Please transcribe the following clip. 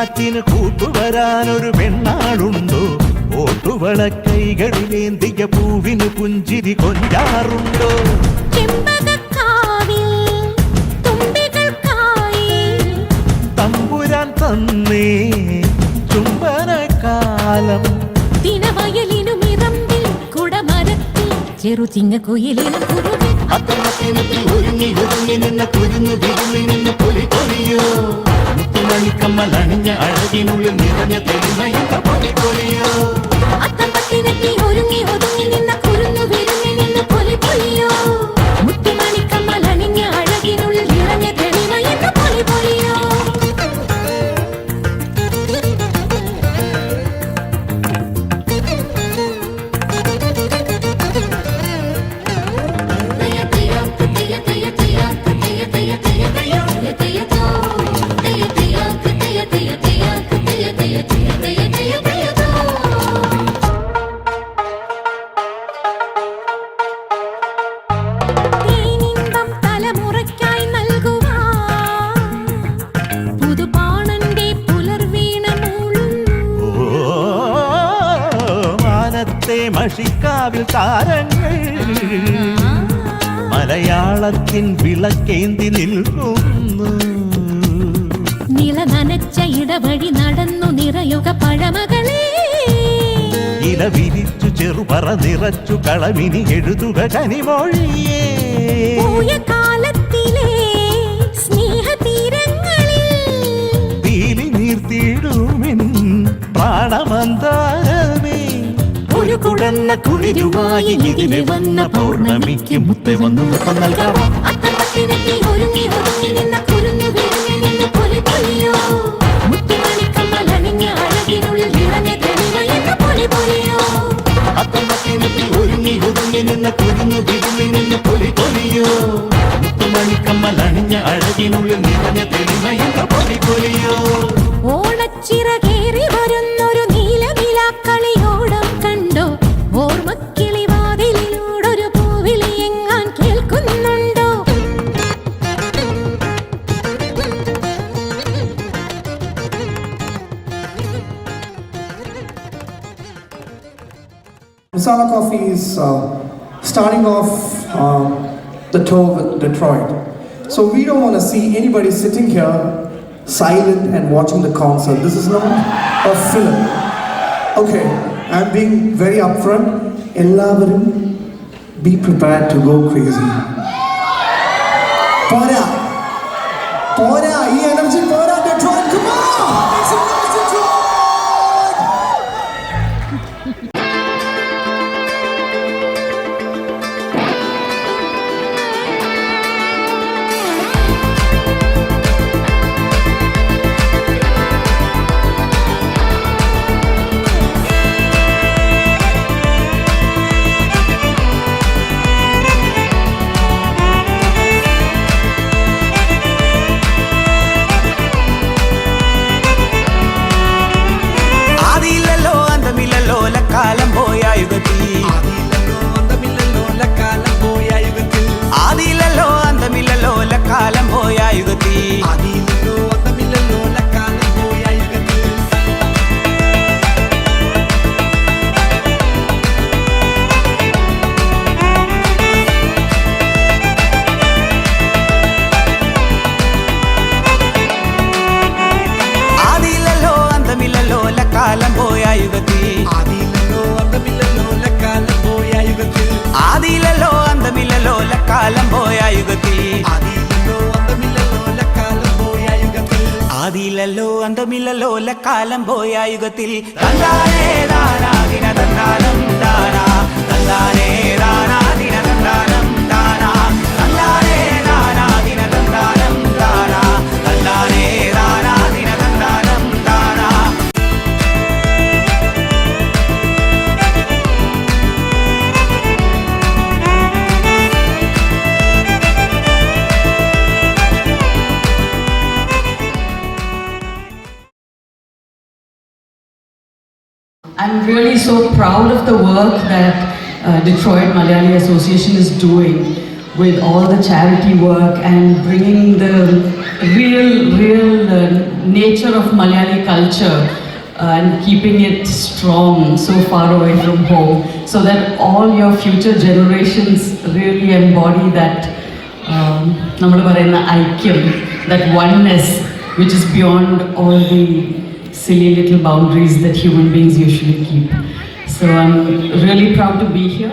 കാറ്റിന് കൂട്ടുവരാനൊരു പെണ്ണാളുണ്ടോ? ഓട്ടുവള കൈകളിലേന്തിയ പൂവിന് പുഞ്ചിരി കൊഞ്ചാറുണ്ടോ? തമ്പുരാൻ തന്നേ ചുംബനകാലം ദിനവയലിനുമിറമ്പിൽ കുടമരത്തിൽ ചെറുചിങ്ങക്കുയിലിനും ഒരുങ്ങി ഒരുങ്ങി നിന്ന കുരുന്നു വിരുങ്ങി നിന്ന് പൊലി പൊലിയോ മുത്തുമണിക്കമ്മൽ അണിഞ്ഞ അഴകിനുള്ളിൽ നിറഞ്ഞ തെളിമയുള്ള പൊലി പൊലിയോ ഒരുങ്ങി ഒതുങ്ങി നിന്ന കുരുന്നു വിരുങ്ങി നിന്ന് പൊലി പൊലിയോ മുത്തുമണിക്കമ്മൽ അണിഞ്ഞ അഴകിനുള്ളിൽ നിറഞ്ഞ തെളിമയുള്ള പൊലി പൊലിയോ മഷിക്കാവിൽ താരങ്ങൾ മലയാളത്തിൻ വിളക്കേന്തി നിൽക്കുന്നു. നില നനച്ച ഇടവഴി നടന്നു നിറയുക പഴമകളെ ഇല വിരിച്ചു ചെറുപറ നിറച്ചു കളമിനി എഴുതുക കനിമൊഴിയേ കാലത്തിലെ സ്നേഹതീരങ്ങളിൽ തീലി നീർത്തിടുമിൻ പ്രാണമന്താരമേ ഒരു കുടന്ന കുളിരുമായി ഇതിലെ വന്ന പൗർണമിക്ക് മുത്തെ വന്നു നൽകാമോ? ഒരുങ്ങി ഒതുങ്ങി നിന്ന കുരുന്നു വിരുങ്ങി നിന്ന് പൊലി പൊലിയോ മുത്തുമണിക്കമ്മൽ അണിഞ്ഞ അഴകിനുള്ളിൽ നിറഞ്ഞ തെളിമയുള്ള പൊലി പൊലിയോ ഒരുങ്ങി ഒതുങ്ങി നിന്ന കുരുന്നു വിരുങ്ങി നിന്ന് പൊലി പൊലിയോ മുത്തുമണിക്കമ്മൽ അണിഞ്ഞ അഴകിനുള്ളിൽ നിറഞ്ഞ തെളിമയുള്ള പൊലി പൊലിയോ ഓണച്ചിറകേറി വരുന്നൊരു നീലനിലാക്കളിയോടം കണ്ടോ? ഓർമ്മക്കിളിവാതിലൂടൊരു പൂവിളി എങ്ങാൻ കേൾക്കുന്നുണ്ടോ? Masala Coffee is starting off the tour with Detroit. So we don't want to see anybody sitting here silent and watching the concert. This is not a film. Okay, I'm being very upfront. Ellavarum, be prepared to go crazy. Pora, pora, energy, pora, Detroit, come on! Make some noise, Detroit! ആദിയിലല്ലോ അന്തമില്ലല്ലോ കാലം പോയ യുഗത്തിൽ തന്നാനേ ദാനാദിന തന്നാനം ദാനാ തന്നാനേ ദാനാദിന തന്നാനം ദാനാ തന്നാനേ ദാനാദിന തന്നാനം ദാനാ തന്നാനേ ദാനാദിന തന്നാനം ദാനാ. I'm really so proud of the work that Detroit Malayali Association is doing with all the charity work and bringing the real nature of Malayali culture and keeping it strong so far away from home, so that all your future generations really embody that nammal parayna aikyam, that oneness which is beyond all the silly little boundaries that human beings usually keep. So I'm really proud to be here.